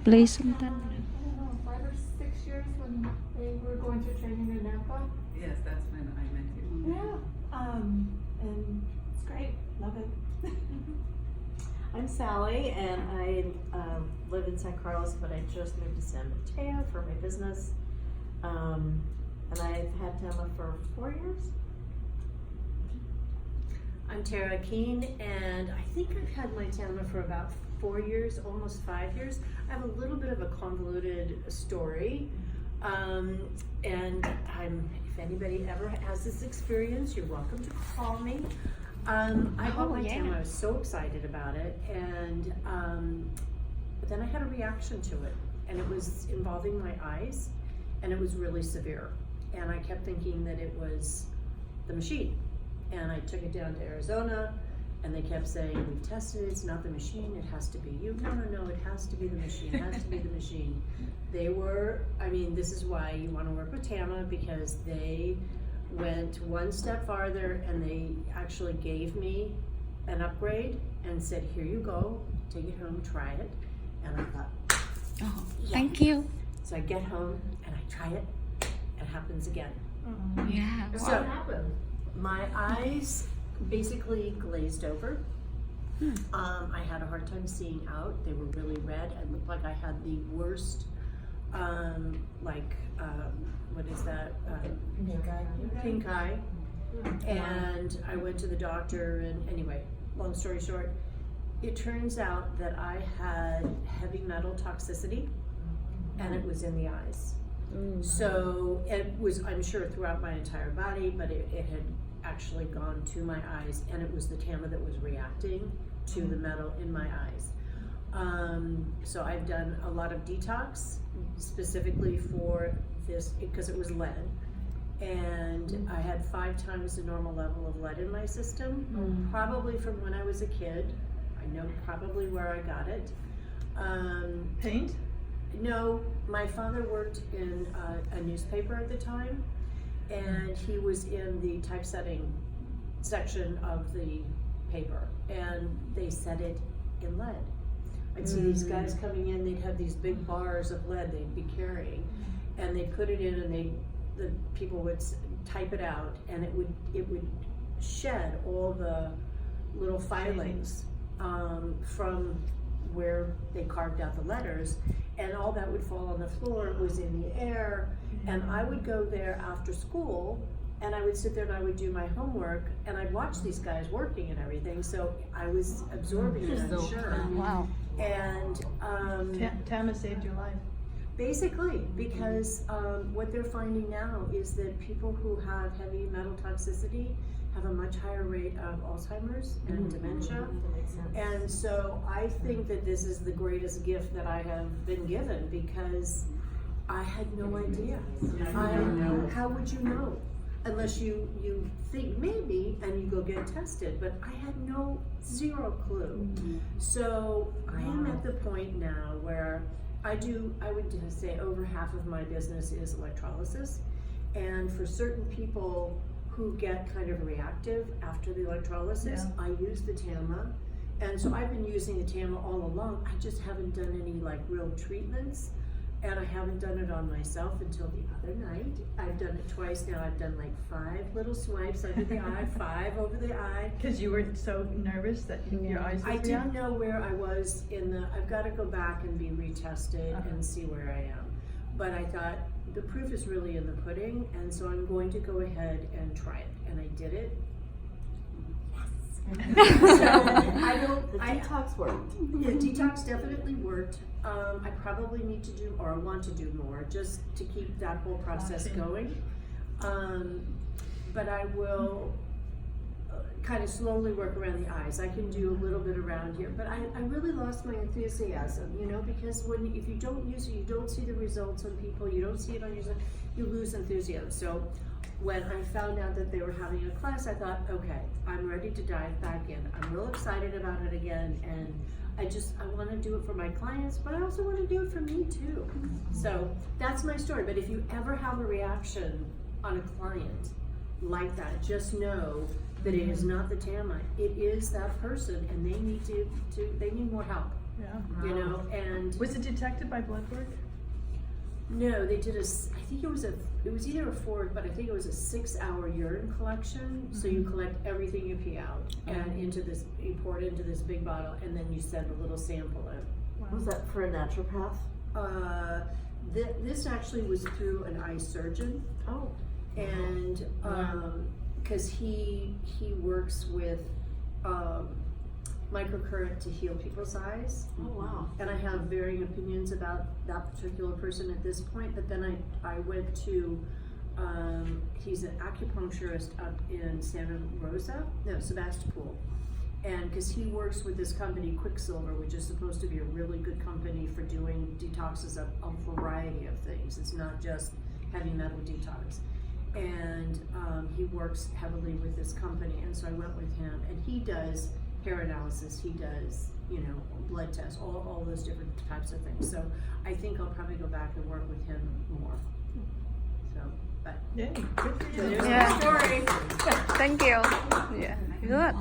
place in that? I don't know, 5 or 6 years when they were going through training in Napa. Yes, that's when I met you. Yeah, and it's great, love it. I'm Sally, and I live in San Carlos, but I just moved to San Mateo for my business. And I've had TAMA for 4 years. I'm Tara Keene, and I think I've had my TAMA for about 4 years, almost 5 years. I have a little bit of a convoluted story, and if anybody ever has this experience, you're welcome to call me. I got my TAMA, I was so excited about it, and but then I had a reaction to it, and it was involving my eyes, and it was really severe. And I kept thinking that it was the machine. And I took it down to Arizona, and they kept saying, we've tested it, it's not the machine, it has to be you. No, it has to be the machine, it has to be the machine. They were, this is why you want to work with TAMA, because they went one step farther, and they actually gave me an upgrade and said, here you go, take it home, try it. And I thought, Oh, thank you. So I get home, and I try it, and it happens again. Yeah. And So- what happened? My eyes basically glazed over. I had a hard time seeing out. They were really red. It looked like I had the worst, what is that? Pink eye. And I went to the doctor, and anyway, long story short, it turns out that I had heavy metal toxicity, and it was in the eyes. So it was, I'm sure, throughout my entire body, but it had actually gone to my eyes, and it was the TAMA that was reacting to the metal in my eyes. So I've done a lot of detox specifically for this, because it was lead, and I had 5 times the normal level of lead in my system, probably from when I was a kid. I know probably where I got it. Paint? No, my father worked in a newspaper at the time, and he was in the typesetting section of the paper, and they set it in lead. I'd see these guys coming in, they'd have these big bars of lead they'd be carrying, and they'd put it in, and the people would type it out, and it would shed all the little filings from where they carved out the letters, and all that would fall on the floor. It was in the air, and I would go there after school, and I would sit there and I would do my homework, and I'd watch these guys working and everything, so I was absorbing it, I'm sure. Wow. And TAMA saved your life. basically, because what they're finding now is that people who have heavy metal toxicity have a much higher rate of Alzheimer's and dementia. That makes sense. And so I think that this is the greatest gift that I have been given, because I had no idea. How would you know? Unless you think maybe and you go get tested, but I had zero clue. So I am at the point now where I would say over half of my business is electrolysis. And for certain people who get kind of reactive after the electrolysis, I use the TAMA. And so I've been using the TAMA all along. I just haven't done any real treatments, and I haven't done it on myself until the other night. I've done it twice now. I've done 5 little swipes under the eye, 5 over the eye. Because you were so nervous that your eyes would I react? didn't know where I was I've got to go back and be retested and see where I am. But I thought, the proof is really in the pudding, and so I'm going to go ahead and try it. And I did it. The detox worked. The detox definitely worked. I probably need to do, or want to do more, just to keep that whole process going. But I will kind of slowly work around the eyes. I can do a little bit around here, but I really lost my enthusiasm, because if you don't use it, you don't see the results on people, you don't see it on yourself, you lose enthusiasm. So when I found out that they were having a class, I thought, okay, I'm ready to dive back in. I'm real excited about it again, and I want to do it for my clients, but I also want to do it for me too. So that's my story. But if you ever have a reaction on a client like that, just know that it is not the TAMA. It is that person, and they need they need more help. Yeah. you know, and Was it detected by blood work? no, they did I think it was either a 4, but I think it was a 6-hour urine collection. So you collect everything you pee out and you pour it into this big bottle, and then you send a little sample in. Was that for a naturopath? This actually was through an eye surgeon, Oh. and because he works with microcurrent to heal people's eyes. Oh, wow. And I have varying opinions about that particular person at this point, but then I went to, he's an acupuncturist up in Sebastopol. And because he works with this company, Quicksilver, which is supposed to be a really good company for doing detoxes of a variety of things. It's not just heavy metal detox. And he works heavily with this company, and so I went with him, and he does hair analysis, he does, you know, blood tests, all those different types of things. So I think I'll probably go back and work with him more. So, but Yay, good for so you. there's Yeah. my story. Thank you. Yeah. Good.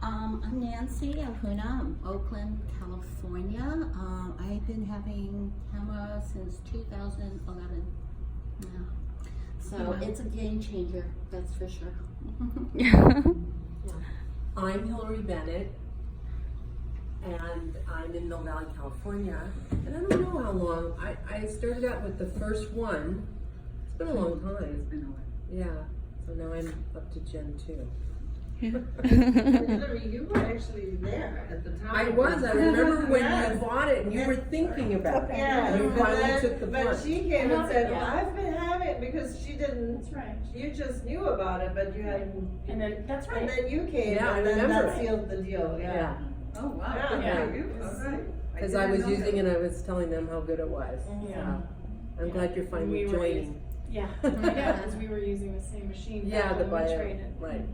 I'm Nancy Ahuna. I'm Oakland, California. I've been having TAMA since 2011. Yeah. So it's a game changer, that's for sure. I'm Hillary Bennett, and I'm in Mill Valley, California. And I don't know how long. I started out with the first one. It's been a long time. It's been a while. Yeah. So now I'm up to Gen 2. Hillary, you were actually there at the time. I was. I remember when you bought it and you were thinking about it. Yeah, You finally took the but plunge. she came and said, Yeah. I've been having it because she didn't, That's right. you just knew about it, but you hadn't. And then, that's And then you came Yeah, I and then remember. that sealed the deal, yeah. Yeah. Oh, wow. Yeah, Yeah. you, all right. Because I was using it and I was telling them how good it was. Yeah. So I'm glad you're finally We were joining. Yeah, because we were using the same machine. Yeah, back the when we bio. traded. Right.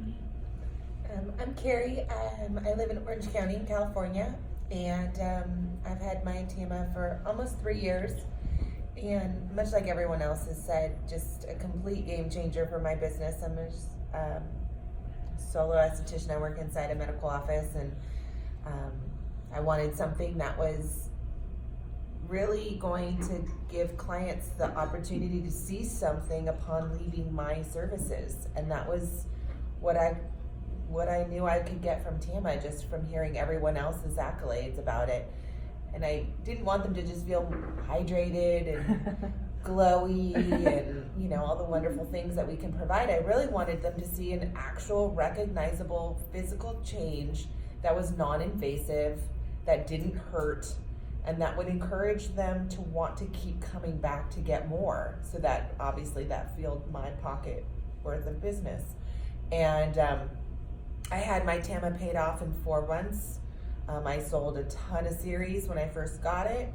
I'm Carrie. I live in Orange County, California, and I've had my TAMA for almost 3 years. And much like everyone else has said, just a complete game changer for my business. I'm a solo esthetician. I work inside a medical office, and I wanted something that was really going to give clients the opportunity to see something upon leaving my services, and that was what I knew I could get from TAMA just from hearing everyone else's accolades about it. And I didn't want them to just feel hydrated and glowy and, you know, all the wonderful things that we can provide. I really wanted them to see an actual recognizable physical change that was non-invasive, that didn't hurt, and that would encourage them to want to keep coming back to get more. So that obviously that filled my pocket worth of business. And I had my TAMA paid off in 4 months. I sold a ton of series when I first got it.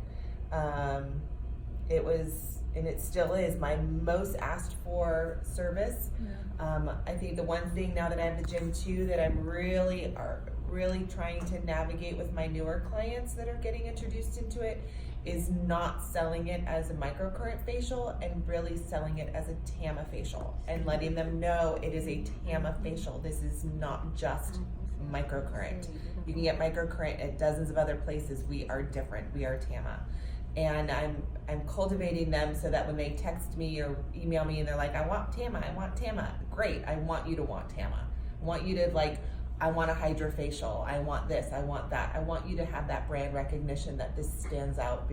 It was, and it still is, my most asked for service. I think the one thing now that I have the Gen 2 that I'm really trying to navigate with my newer clients that are getting introduced into it is not selling it as a microcurrent facial and really selling it as a TAMA facial and letting them know it is a TAMA facial. This is not just microcurrent. You can get microcurrent at dozens of other places. We are different. We are TAMA. And I'm cultivating them so that when they text me or email me and they're like, I want TAMA. Great, I want you to want TAMA. I want you to I want a hydrofacial, I want this, I want that. I want you to have that brand recognition that this stands out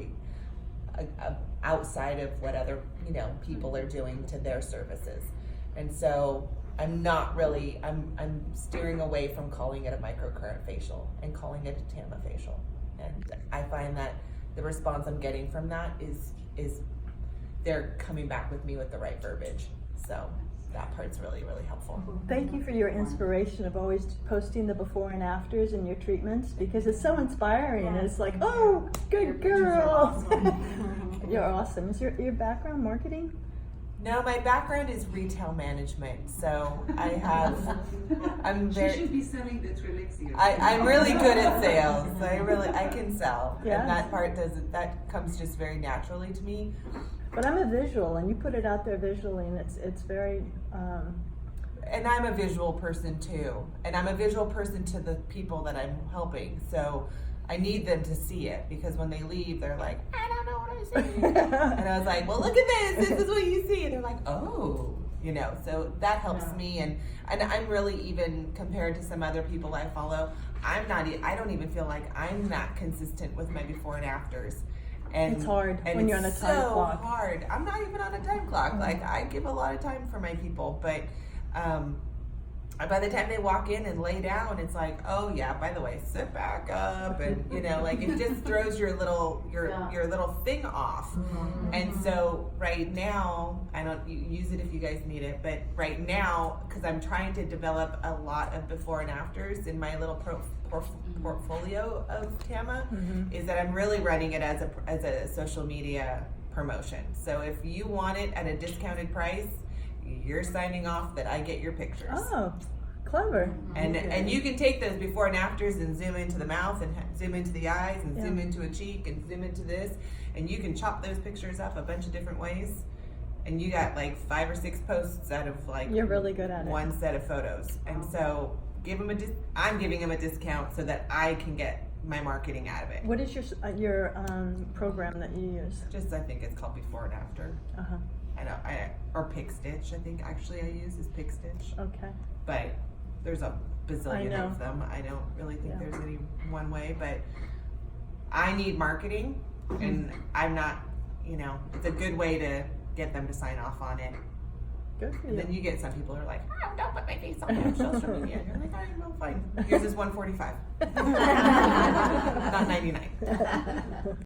outside of what other, you know, people are doing to their services. And so I'm steering away from calling it a microcurrent facial and calling it a TAMA facial. And I find that the response I'm getting from that is they're coming back with me with the right verbiage. So that part's really, really helpful. Thank you for your inspiration of always posting the before and afters in your treatments, because it's so inspiring and it's like, oh, good girl. You're awesome. Is your background marketing? No, my background is retail management, so She should be selling the Trelixia. I'm really good at sales. I can sell. Yes. And that comes just very naturally to me. But I'm a visual, and you put it out there visually, and it's very. And I'm a visual person too, and I'm a visual person to the people that I'm helping. So I need them to see it, because when they leave, they're like, I don't know what I see. And I was like, well, look at this. This is what you see. And they're like, oh, you know. So that helps me, and I'm really, even compared to some other people I follow, I don't even feel like I'm that consistent with my before and afters. And It's hard and when you're on it's a time so clock. hard. I'm not even on a time clock. Like, I give a lot of time for my people, but by the time they walk in and lay down, it's like, oh yeah, by the way, sit back up, and you know, like, it just throws your little thing off. And so right now, you use it if you guys need it, but right now, because I'm trying to develop a lot of before and afters in my little portfolio of TAMA, is that I'm really running it as a social media promotion. So if you want it at a discounted price, you're signing off that I get your pictures. Oh, clever. And you can take those before and afters and zoom into the mouth, and zoom into the eyes, and zoom into a cheek, and zoom into this, and you can chop those pictures up a bunch of different ways, and you got like 5 or 6 posts out of like You're really good at it. one set of photos. And so I'm giving them a discount so that I can get my marketing out of it. What is your program that you use? Just, I think it's called before and after. Uh-huh. Or Pick Stitch, I think actually I use is Pick Stitch. Okay. But there's a bazillion know. of them. I don't really think Yeah. there's any one way, but I need marketing, and I'm not, it's a good way to get them to sign off on it. Good for And you. then you get some people who are like, oh, don't put my face on your social media. And you're like, all right, well, fine. Yours is $145. Not $99.